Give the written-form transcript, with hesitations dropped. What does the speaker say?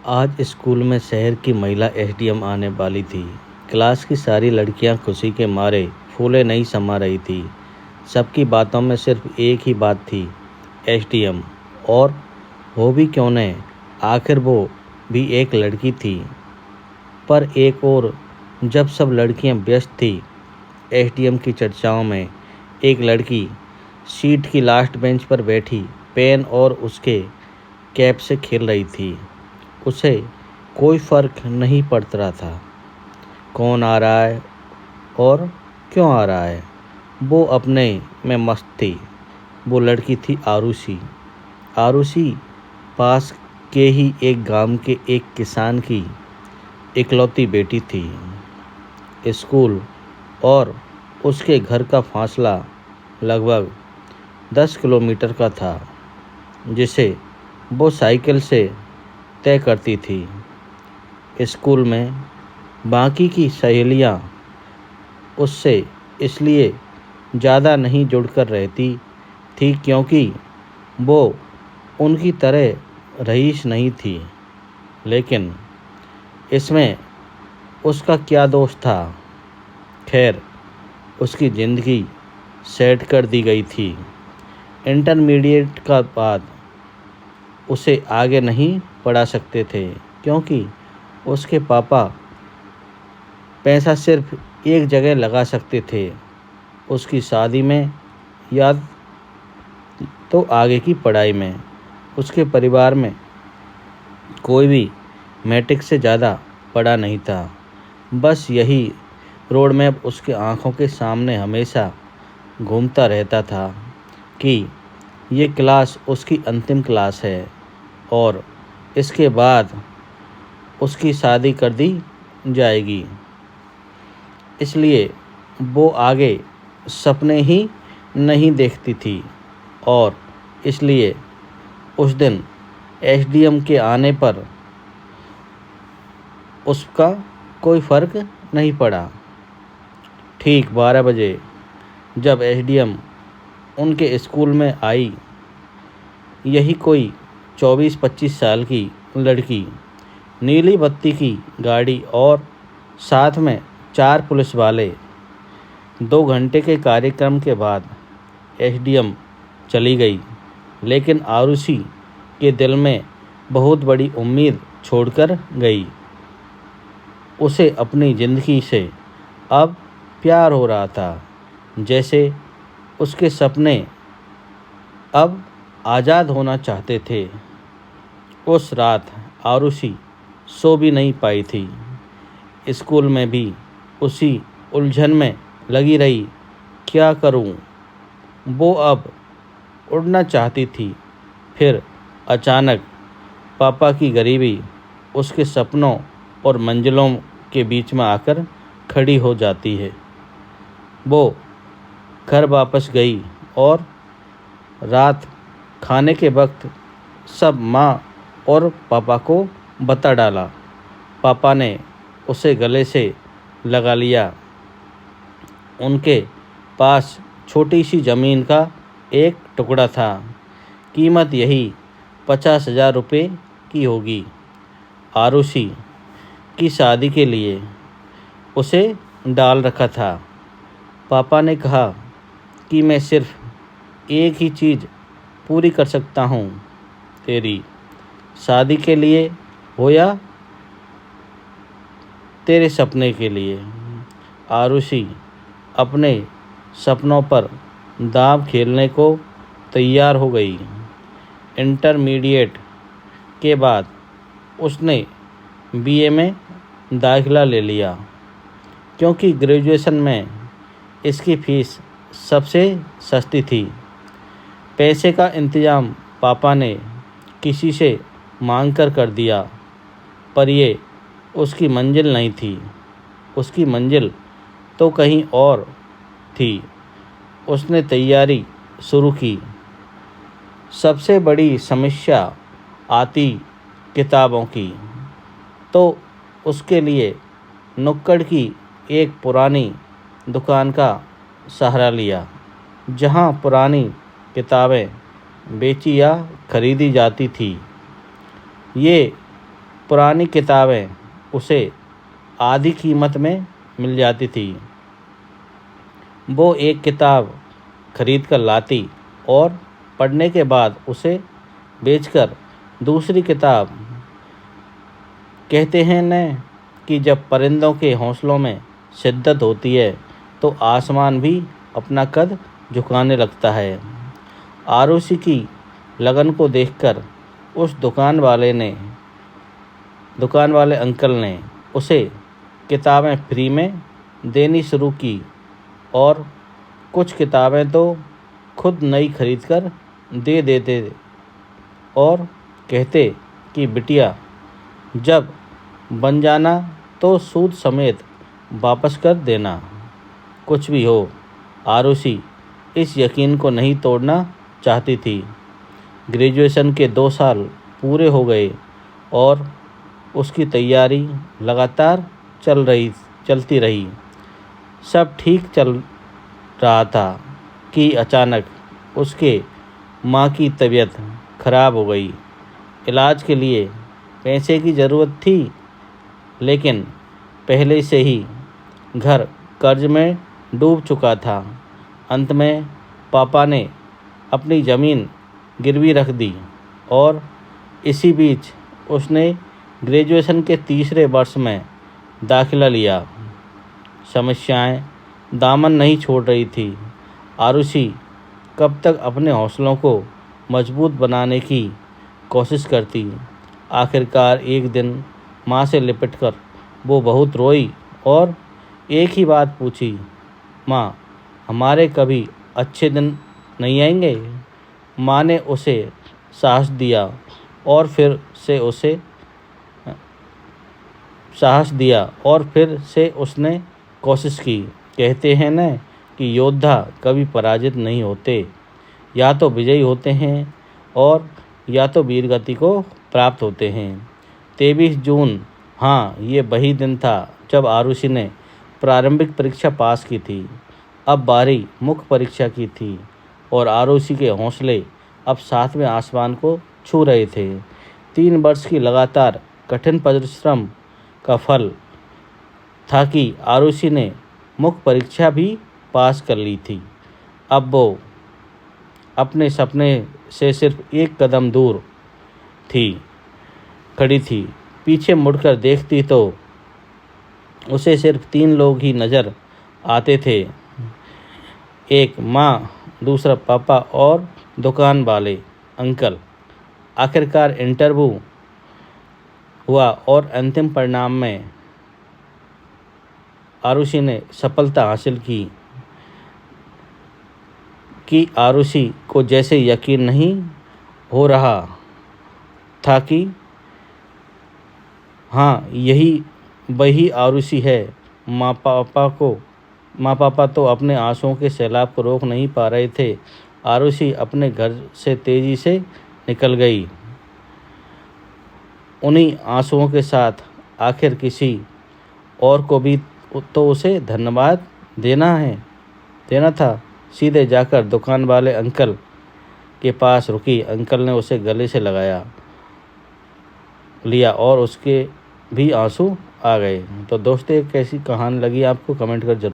आज स्कूल में शहर की महिला एसडीएम आने वाली थी। क्लास की सारी लड़कियां खुशी के मारे फूले नहीं समा रही थी। सबकी बातों में सिर्फ एक ही बात थी, एसडीएम। और हो भी क्यों न, आखिर वो भी एक लड़की थी। पर एक और, जब सब लड़कियां व्यस्त थी एसडीएम की चर्चाओं में, एक लड़की सीट की लास्ट बेंच पर बैठी पेन और उसके कैप से खेल रही थी। उसे कोई फर्क नहीं पड़ रहा था कौन आ रहा है और क्यों आ रहा है। वो अपने में मस्त थी। वो लड़की थी आरुषि। आरुषि पास के ही एक गांव के एक किसान की इकलौती बेटी थी। स्कूल और उसके घर का फासला लगभग 10 किलोमीटर का था, जिसे वो साइकिल से तय करती थी। स्कूल में बाकी की सहेलियां उससे इसलिए ज़्यादा नहीं जुड़कर रहती थी क्योंकि वो उनकी तरह रईस नहीं थी। लेकिन इसमें उसका क्या दोष था। खैर, उसकी ज़िंदगी सेट कर दी गई थी। इंटरमीडिएट का बाद उसे आगे नहीं पढ़ा सकते थे क्योंकि उसके पापा पैसा सिर्फ एक जगह लगा सकते थे, उसकी शादी में या तो आगे की पढ़ाई में। उसके परिवार में कोई भी मैट्रिक से ज़्यादा पढ़ा नहीं था। बस यही रोड मैप उसके आँखों के सामने हमेशा घूमता रहता था कि ये क्लास उसकी अंतिम क्लास है और इसके बाद उसकी शादी कर दी जाएगी। इसलिए वो आगे सपने ही नहीं देखती थी और इसलिए उस दिन एसडीएम के आने पर उसका कोई फ़र्क नहीं पड़ा। ठीक 12 बजे जब एसडीएम उनके स्कूल में आई, यही कोई 24-25 साल की लड़की, नीली बत्ती की गाड़ी और साथ में 4 पुलिस वाले। 2 घंटे के कार्यक्रम के बाद एसडीएम चली गई, लेकिन आरुषि के दिल में बहुत बड़ी उम्मीद छोड़कर गई। उसे अपनी ज़िंदगी से अब प्यार हो रहा था, जैसे उसके सपने अब आज़ाद होना चाहते थे। उस रात आरुषि सो भी नहीं पाई थी। स्कूल में भी उसी उलझन में लगी रही, क्या करूं। वो अब उड़ना चाहती थी। फिर अचानक पापा की गरीबी उसके सपनों और मंजिलों के बीच में आकर खड़ी हो जाती है। वो घर वापस गई और रात खाने के वक्त सब माँ और पापा को बता डाला। पापा ने उसे गले से लगा लिया। उनके पास छोटी सी ज़मीन का एक टुकड़ा था, कीमत यही 50,000 रुपये की होगी। आरुषि की शादी के लिए उसे डाल रखा था। पापा ने कहा कि मैं सिर्फ एक ही चीज़ पूरी कर सकता हूँ, तेरी शादी के लिए हो या तेरे सपने के लिए। आरुषि अपने सपनों पर दांव खेलने को तैयार हो गई। इंटरमीडिएट के बाद उसने बीए में दाखिला ले लिया क्योंकि ग्रेजुएशन में इसकी फ़ीस सबसे सस्ती थी। पैसे का इंतज़ाम पापा ने किसी से मांग कर दिया, पर ये उसकी मंजिल नहीं थी। उसकी मंजिल तो कहीं और थी। उसने तैयारी शुरू की। सबसे बड़ी समस्या आती किताबों की, तो उसके लिए नुक्कड़ की एक पुरानी दुकान का सहारा लिया, जहां पुरानी किताबें बेची या खरीदी जाती थी। ये पुरानी किताबें उसे आधी कीमत में मिल जाती थी। वो एक किताब खरीद कर लाती और पढ़ने के बाद उसे बेचकर दूसरी किताब। कहते हैं न कि जब परिंदों के हौसलों में शिद्दत होती है तो आसमान भी अपना कद झुकाने लगता है। आरुषि की लगन को देखकर उस दुकान वाले अंकल ने उसे किताबें फ्री में देनी शुरू की और कुछ किताबें तो खुद नई खरीद कर दे देते और कहते कि बिटिया जब बन जाना तो सूद समेत वापस कर देना। कुछ भी हो, आरुषि इस यकीन को नहीं तोड़ना चाहती थी। ग्रेजुएशन के 2 साल पूरे हो गए और उसकी तैयारी लगातार चलती रही। सब ठीक चल रहा था कि अचानक उसके माँ की तबीयत खराब हो गई। इलाज के लिए पैसे की ज़रूरत थी, लेकिन पहले से ही घर कर्ज में डूब चुका था। अंत में पापा ने अपनी ज़मीन गिरवी रख दी और इसी बीच उसने ग्रेजुएशन के 3रे वर्ष में दाखिला लिया। समस्याएं दामन नहीं छोड़ रही थी। आरुषि कब तक अपने हौसलों को मजबूत बनाने की कोशिश करती। आखिरकार एक दिन माँ से लिपटकर वो बहुत रोई और एक ही बात पूछी, माँ हमारे कभी अच्छे दिन नहीं आएंगे। माँ ने उसे साहस दिया और फिर से उसने कोशिश की। कहते हैं न कि योद्धा कभी पराजित नहीं होते, या तो विजयी होते हैं और या तो वीरगति को प्राप्त होते हैं। 23 जून, हाँ ये वही दिन था जब आरुषि ने प्रारंभिक परीक्षा पास की थी। अब बारी मुख्य परीक्षा की थी और आरुषि के हौसले अब 7वें आसमान को छू रहे थे। 3 वर्ष की लगातार कठिन परिश्रम का फल था कि आरुषि ने मुख्य परीक्षा भी पास कर ली थी। अब वो अपने सपने से सिर्फ एक कदम दूर खड़ी थी। पीछे मुड़कर देखती तो उसे सिर्फ 3 लोग ही नज़र आते थे, एक माँ, दूसरा पापा और दुकान वाले अंकल। आखिरकार इंटरव्यू हुआ और अंतिम परिणाम में आरुषि ने सफलता हासिल की। आरुषि को जैसे यकीन नहीं हो रहा था कि हाँ यही वही आरुषि है। माँ पापा तो अपने आंसुओं के सैलाब को रोक नहीं पा रहे थे। आरुषि अपने घर से तेजी से निकल गई, उन्हीं आंसुओं के साथ। आखिर किसी और को भी तो उसे धन्यवाद देना था। सीधे जाकर दुकान वाले अंकल के पास रुकी। अंकल ने उसे गले से लिया और उसके भी आंसू आ गए। तो दोस्तों, कैसी कहानी लगी आपको कमेंट कर जरूर